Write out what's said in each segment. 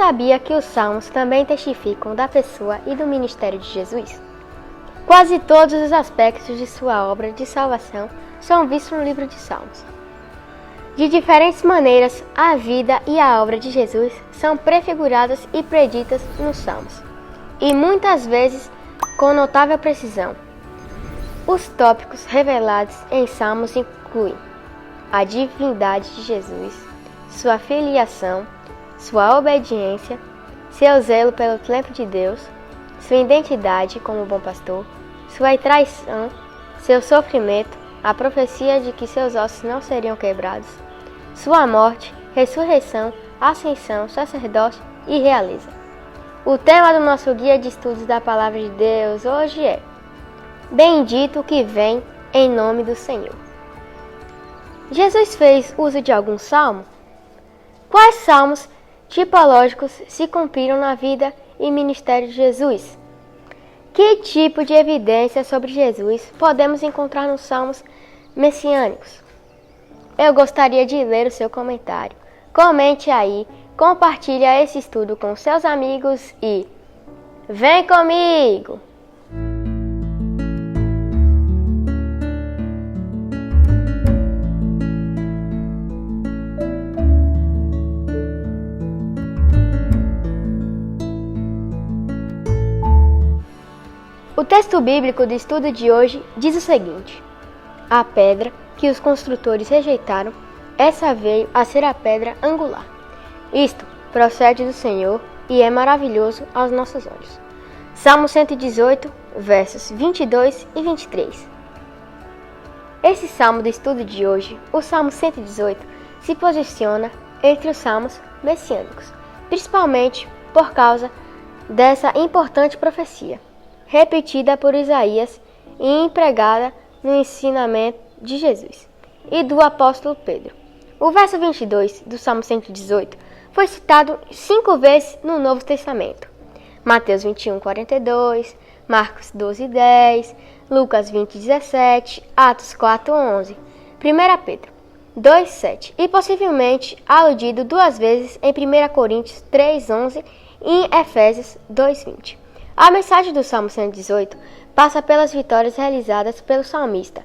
sabia que os Salmos também testificam da pessoa e do ministério de Jesus? Quase todos os aspectos de sua obra de salvação são vistos no livro de Salmos. De diferentes maneiras, a vida e a obra de Jesus são prefiguradas e preditas nos Salmos, e muitas vezes com notável precisão. Os tópicos revelados em Salmos incluem a divindade de Jesus, sua filiação, sua obediência, seu zelo pelo templo de Deus, sua identidade como bom pastor, sua traição, seu sofrimento, a profecia de que seus ossos não seriam quebrados, sua morte, ressurreição, ascensão, sacerdócio e realeza. O tema do nosso guia de estudos da Palavra de Deus hoje é Bendito o que vem em nome do Senhor. Jesus fez uso de algum salmo? Quais salmos tipológicos se cumpriram na vida e ministério de Jesus? Que tipo de evidência sobre Jesus podemos encontrar nos salmos messiânicos? Eu gostaria de ler o seu comentário. Comente aí, compartilhe esse estudo com seus amigos e vem comigo! O texto bíblico do estudo de hoje diz o seguinte: a pedra que os construtores rejeitaram, essa veio a ser a pedra angular. Isto procede do Senhor e é maravilhoso aos nossos olhos. Salmo 118, versos 22 e 23. Esse salmo do estudo de hoje, o Salmo 118, se posiciona entre os salmos messiânicos, principalmente por causa dessa importante profecia, repetida por Isaías e empregada no ensinamento de Jesus e do apóstolo Pedro. O verso 22 do Salmo 118 foi citado 5 vezes no Novo Testamento. Mateus 21:42, Marcos 12:10, Lucas 20:17, Atos 4:11, 1 Pedro 2:7 e possivelmente aludido 2 vezes em 1 Coríntios 3:11 e em Efésios 2:20. A mensagem do Salmo 118 passa pelas vitórias realizadas pelo salmista,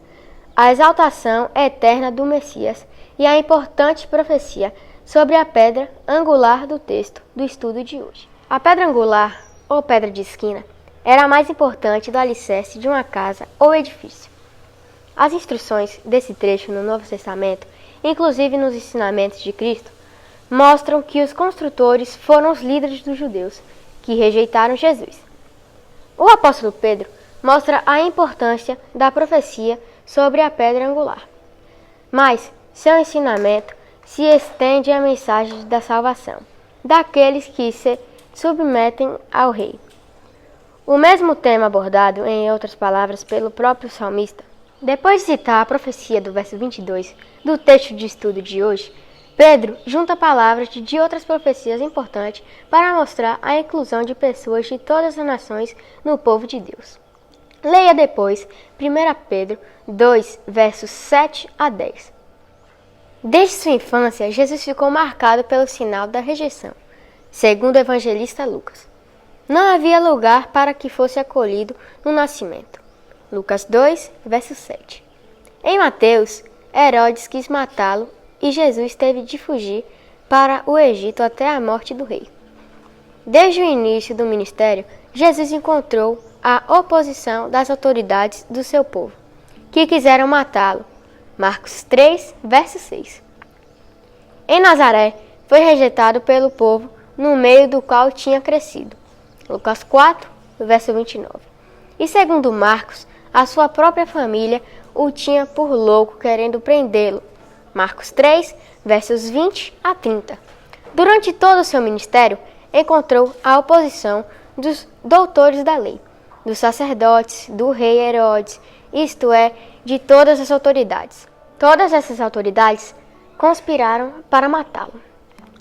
a exaltação eterna do Messias e a importante profecia sobre a pedra angular do texto do estudo de hoje. A pedra angular, ou pedra de esquina, era a mais importante do alicerce de uma casa ou edifício. As instruções desse trecho no Novo Testamento, inclusive nos ensinamentos de Cristo, mostram que os construtores foram os líderes dos judeus, que rejeitaram Jesus. O apóstolo Pedro mostra a importância da profecia sobre a pedra angular, mas seu ensinamento se estende à mensagem da salvação daqueles que se submetem ao rei. O mesmo tema abordado, em outras palavras, pelo próprio salmista. Depois de citar a profecia do verso 22 do texto de estudo de hoje, Pedro junta palavras de outras profecias importantes para mostrar a inclusão de pessoas de todas as nações no povo de Deus. Leia depois 1 Pedro 2, versos 7 a 10. Desde sua infância, Jesus ficou marcado pelo sinal da rejeição, segundo o evangelista Lucas. Não havia lugar para que fosse acolhido no nascimento. Lucas 2, verso 7. Em Mateus, Herodes quis matá-lo e Jesus teve de fugir para o Egito até a morte do rei. Desde o início do ministério, Jesus encontrou a oposição das autoridades do seu povo, que quiseram matá-lo. Marcos 3, verso 6. Em Nazaré, foi rejeitado pelo povo no meio do qual tinha crescido. Lucas 4, verso 29. E segundo Marcos, a sua própria família o tinha por louco, querendo prendê-lo. Marcos 3, versos 20 a 30. Durante todo o seu ministério, encontrou a oposição dos doutores da lei, dos sacerdotes, do rei Herodes, isto é, de todas as autoridades. Todas essas autoridades conspiraram para matá-lo.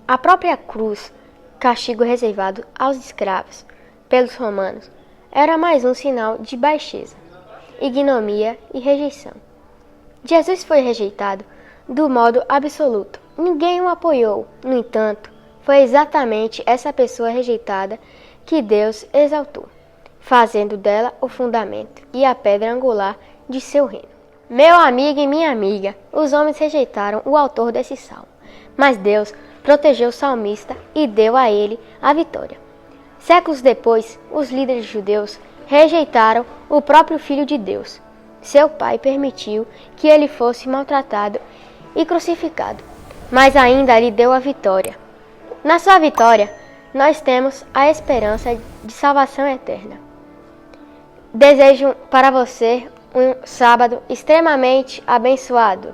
A própria cruz, castigo reservado aos escravos pelos romanos, era mais um sinal de baixeza, ignomia e rejeição. Jesus foi rejeitado do modo absoluto. Ninguém o apoiou. No entanto, foi exatamente essa pessoa rejeitada que Deus exaltou, fazendo dela o fundamento e a pedra angular de seu reino. Meu amigo e minha amiga, os homens rejeitaram o autor desse salmo, mas Deus protegeu o salmista e deu a ele a vitória. Séculos depois, os líderes judeus rejeitaram o próprio Filho de Deus. Seu pai permitiu que ele fosse maltratado e crucificado, mas ainda lhe deu a vitória. Na sua vitória, nós temos a esperança de salvação eterna. Desejo para você um sábado extremamente abençoado.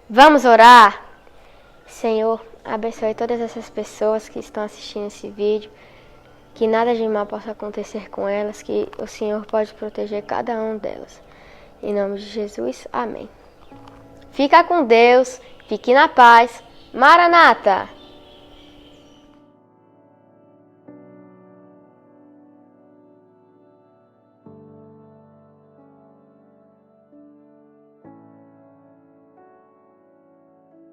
Vamos orar? Senhor, abençoe todas essas pessoas que estão assistindo esse vídeo, que nada de mal possa acontecer com elas, que o Senhor pode proteger cada um delas. Em nome de Jesus, amém. Fica com Deus, fique na paz. Maranata!